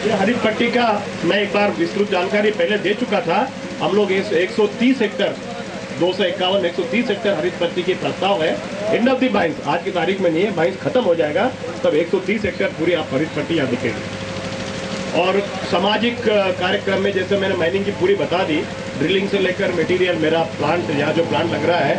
ये हरित पट्टी का मैं एक बार विस्तृत जानकारी पहले दे चुका था। हम लोग 130 हेक्टर 251 130 हेक्टर हरित पट्टी की प्रस्ताव है। एंड ऑफ दी बाइंस आज की तारीख में नहीं है, बाइंस खत्म हो जाएगा तब 130 हेक्टर पूरी आप हरित पट्टी यहाँ दिखेगी। और सामाजिक कार्यक्रम में जैसे मैंने माइनिंग की पूरी बता दी, ड्रिलिंग से लेकर मटेरियल मेरा प्लांट यहाँ जो प्लांट लग रहा है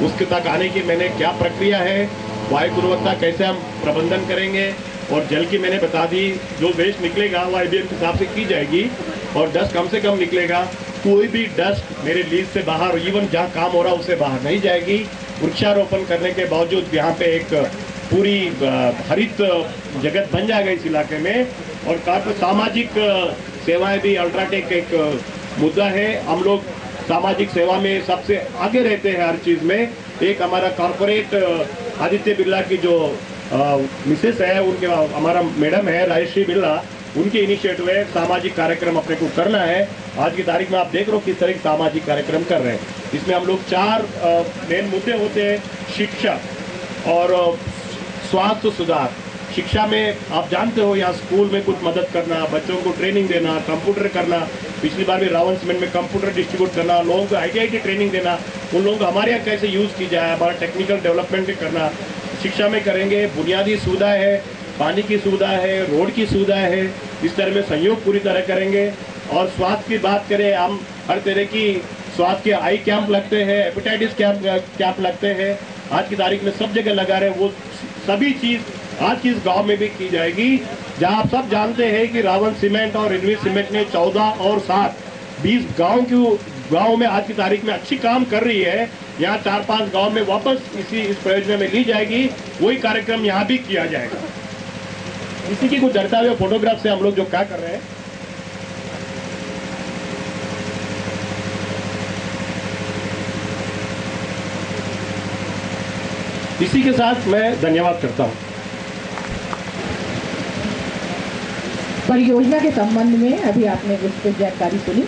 उसके तक आने की मैंने क्या प्रक्रिया है, वायु गुणवत्ता कैसे हम प्रबंधन करेंगे, और जल की मैंने बता दी। जो वेस्ट निकलेगा वो IBM के हिसाब से की जाएगी और डस्ट कम से कम निकलेगा। कोई भी डस्ट मेरे लीज से बाहर, इवन जहाँ काम हो रहा है उससे बाहर नहीं जाएगी। वृक्षारोपण करने के बावजूद यहाँ पे एक पूरी हरित जगत बन जाएगा इस इलाके में। और काफी सामाजिक सेवाएं भी अल्ट्राटेक एक मुद्दा है। हम लोग सामाजिक सेवा में सबसे आगे रहते हैं हर चीज में। एक हमारा कॉर्पोरेट आदित्य बिरला की जो मिसेस है, उनके हमारा मैडम है राजश्री बिरला, उनके इनिशिएटिव है सामाजिक कार्यक्रम अपने को करना है। आज की तारीख में आप देख रहे हो किस तरह के सामाजिक कार्यक्रम कर रहे हैं। इसमें हम लोग 4 मेन मुद्दे होते हैं। शिक्षा और स्वास्थ्य सुधार। शिक्षा में आप जानते हो यहाँ स्कूल में कुछ मदद करना, बच्चों को ट्रेनिंग देना, कंप्यूटर करना। पिछली बार भी रावण सीमेंट में कंप्यूटर डिस्ट्रीब्यूट करना, लोगों को ITI ट्रेनिंग देना, उन लोगों को हमारे यहाँ कैसे यूज़ की जाए, हमारा टेक्निकल डेवलपमेंट करना शिक्षा में करेंगे। बुनियादी सुविधा है, पानी की सुविधा है, रोड की सुविधा है, इस तरह में सहयोग पूरी तरह करेंगे। और स्वास्थ्य की बात करें, हम हर तरह की स्वास्थ्य के आई कैंप लगते हैं, हेपेटाइटिस कैंप लगते हैं। आज की तारीख में सब जगह लगा रहे, वो सभी चीज़ आज की इस गांव में भी की जाएगी। जहां आप सब जानते हैं कि रावण सीमेंट और इनवी सीमेंट ने 14 और 7 20 गांव में आज की तारीख में अच्छी काम कर रही है। यहाँ 4-5 गांव में वापस इस प्रयोजन में ली जाएगी। वही कार्यक्रम यहाँ भी किया जाएगा। इसी की कुछ दर्शावे हुए फोटोग्राफ से हम लोग जो क्या कर रहे हैं। इसी के साथ मैं धन्यवाद करता हूँ। परियोजना के संबंध में अभी आपने विस्तृत जानकारी सुनी।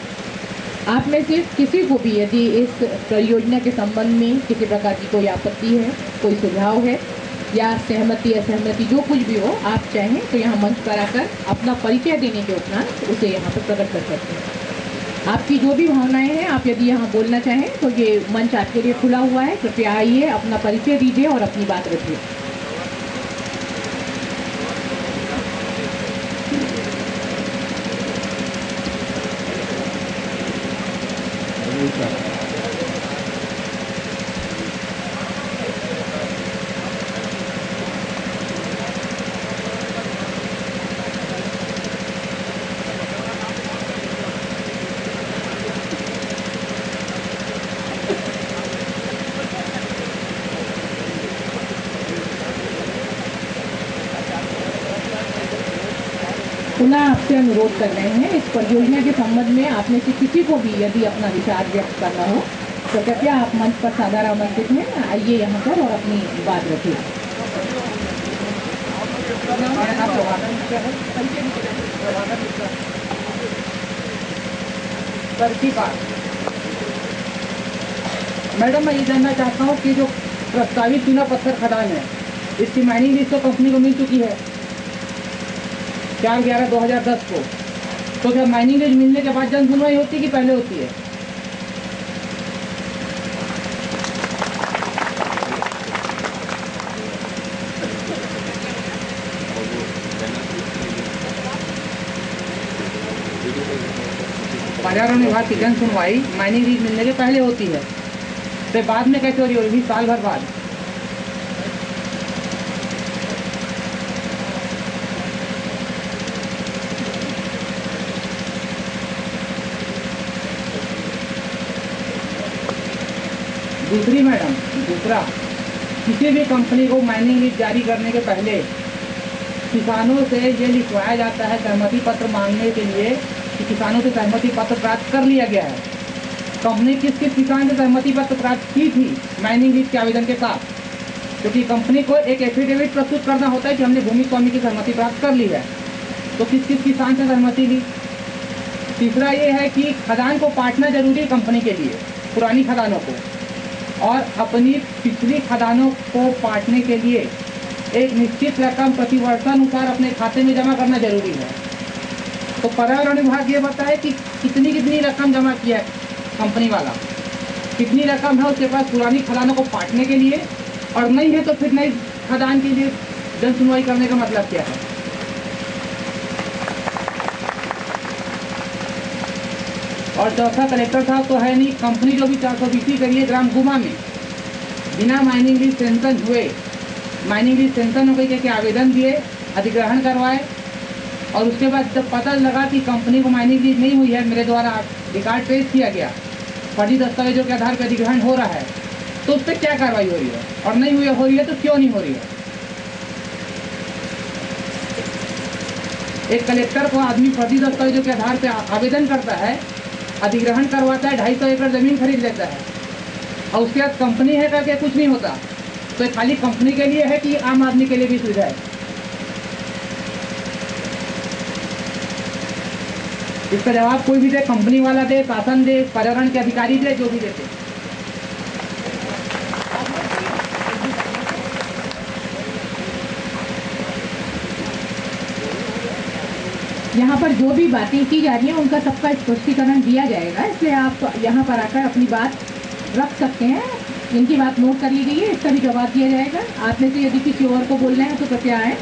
आप में से किसी को भी यदि इस परियोजना के संबंध में किसी प्रकार की कोई आपत्ति है, कोई सुझाव है या सहमति असहमति जो कुछ भी हो, आप चाहें तो यहाँ मंच पर आकर अपना परिचय देने के उपरांत उसे यहाँ पर प्रकट कर सकते हैं। आपकी जो भी भावनाएं हैं, आप यदि यहाँ बोलना चाहें तो ये मंच आपके लिए खुला हुआ है। कृपया आइए, अपना परिचय दीजिए और अपनी बात रखिए। पुनः आपसे अनुरोध कर रहे हैं, इस परियोजना के संबंध में आप में से किसी को भी यदि अपना विचार व्यक्त करना हो तो कृपया आप मंच पर साधारण आमंत्रित हैं, आइए यहाँ पर और अपनी बात रखिए। मैडम, मैं ये जानना चाहता हूँ कि जो प्रस्तावित चूना पत्थर खदान है, इसकी माइनिंग लिस्ट तो कंपनी को मिल चुकी है 4/11/2010 को। तो क्या माइनिंग लीज मिलने के बाद जन सुनवाई होती है कि पहले होती है? पर्यावरण विभाग की जन सुनवाई माइनिंग लीज मिलने के पहले होती है, तो बाद में कैसे हो रही होगी? साल भर बाद। दूसरी मैडम, दूसरा, किसी भी कंपनी को माइनिंग लीज जारी करने के पहले किसानों से ये लिखवाया जाता है सहमति पत्र मांगने के लिए कि किसानों से सहमति पत्र प्राप्त कर लिया गया है। कंपनी किस किस किसान से सहमति पत्र प्राप्त की थी माइनिंग लीज के आवेदन के साथ? क्योंकि कंपनी को एक एफिडेविट प्रस्तुत करना होता है कि हमने भूमि स्वामी की सहमति प्राप्त कर ली है, तो किस किस किसान से सहमति ली। तीसरा ये है कि खदान को पाटना जरूरी है कंपनी के लिए, पुरानी खदानों को, और अपनी पिछली खदानों को पाटने के लिए एक निश्चित रकम प्रतिवर्षानुसार अपने खाते में जमा करना जरूरी है। तो पर्यावरण विभाग ये बताए कि कितनी रकम जमा किया है कंपनी वाला, कितनी रकम है उसके पास पुरानी खदानों को पाटने के लिए, और नहीं है तो फिर नई खदान के लिए जन सुनवाई करने का मतलब क्या है। और चौथा, कलेक्टर साहब तो है नहीं, कंपनी जो भी 420 करी है ग्राम गुमा में बिना माइनिंग लीज सेंशन हुए, माइनिंग लीज सेंशन हो गई के आवेदन दिए, अधिग्रहण करवाए, और उसके बाद जब पता लगा कि कंपनी को माइनिंग लीज नहीं हुई है, मेरे द्वारा रिकॉर्ड पेश किया गया, फर्जी दस्तावेजों के आधार पर अधिग्रहण हो रहा है, तो उस पर क्या कार्रवाई हो रही है, और नहीं हुई हो रही है तो क्यों नहीं हो रही है। एक कलेक्टर को आदमी फर्जी दस्तावेजों के आधार पर आवेदन करता है, अधिग्रहण करवाता है, 250 एकड़ जमीन खरीद लेता है, और उसके बाद कंपनी है करके कुछ नहीं होता, तो ये खाली कंपनी के लिए है कि आम आदमी के लिए भी सुविधा है। इसका जवाब कोई भी दे, कंपनी वाला दे, शासन दे, पर्यावरण के अधिकारी दे, जो भी देते। यहाँ पर जो भी बातें की जा रही हैं उनका सबका स्पष्टीकरण दिया जाएगा, इसलिए आप यहाँ पर आकर अपनी बात रख सकते हैं। इनकी बात नोट कर ली गई है, इसका भी जवाब दिया जाएगा। आप में से यदि किसी और को बोलना है तो कृपया आए।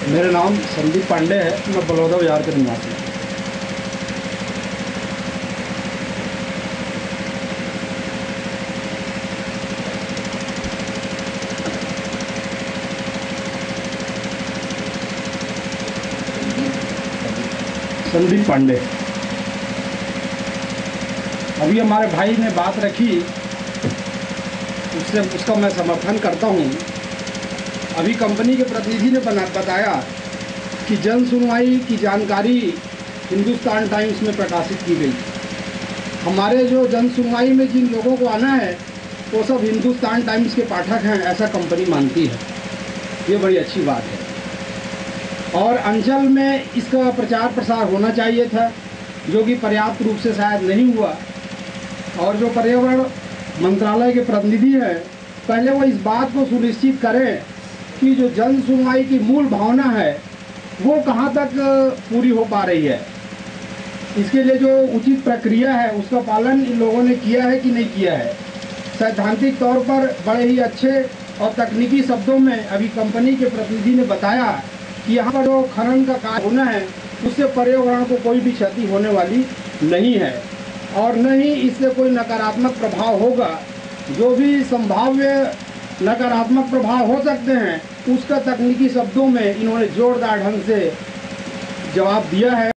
मेरा नाम संदीप पांडे है, मैं बलौदा बाजार का निवासी हूँ। संदीप पांडे। अभी हमारे भाई ने बात रखी, उसका मैं समर्थन करता हूँ। अभी कंपनी के प्रतिनिधि ने बताया कि जन सुनवाई की जानकारी हिंदुस्तान टाइम्स में प्रकाशित की गई। हमारे जो जन सुनवाई में जिन लोगों को आना है वो सब हिंदुस्तान टाइम्स के पाठक हैं, ऐसा कंपनी मानती है। ये बड़ी अच्छी बात है। और अंचल में इसका प्रचार प्रसार होना चाहिए था, जो कि पर्याप्त रूप से शायद नहीं हुआ। और जो पर्यावरण मंत्रालय के प्रतिनिधि हैं, पहले वो इस बात को सुनिश्चित करें कि जो जन सुनवाई की मूल भावना है वो कहाँ तक पूरी हो पा रही है। इसके लिए जो उचित प्रक्रिया है उसका पालन इन लोगों ने किया है कि नहीं किया है। सैद्धांतिक तौर पर बड़े ही अच्छे और तकनीकी शब्दों में अभी कंपनी के प्रतिनिधि ने बताया कि यहाँ पर जो खनन का कार्य होना है उससे पर्यावरण को कोई भी क्षति होने वाली नहीं है, और न ही इससे कोई नकारात्मक प्रभाव होगा। जो भी संभाव्य नकारात्मक प्रभाव हो सकते हैं उसका तकनीकी शब्दों में इन्होंने जोरदार ढंग से जवाब दिया है।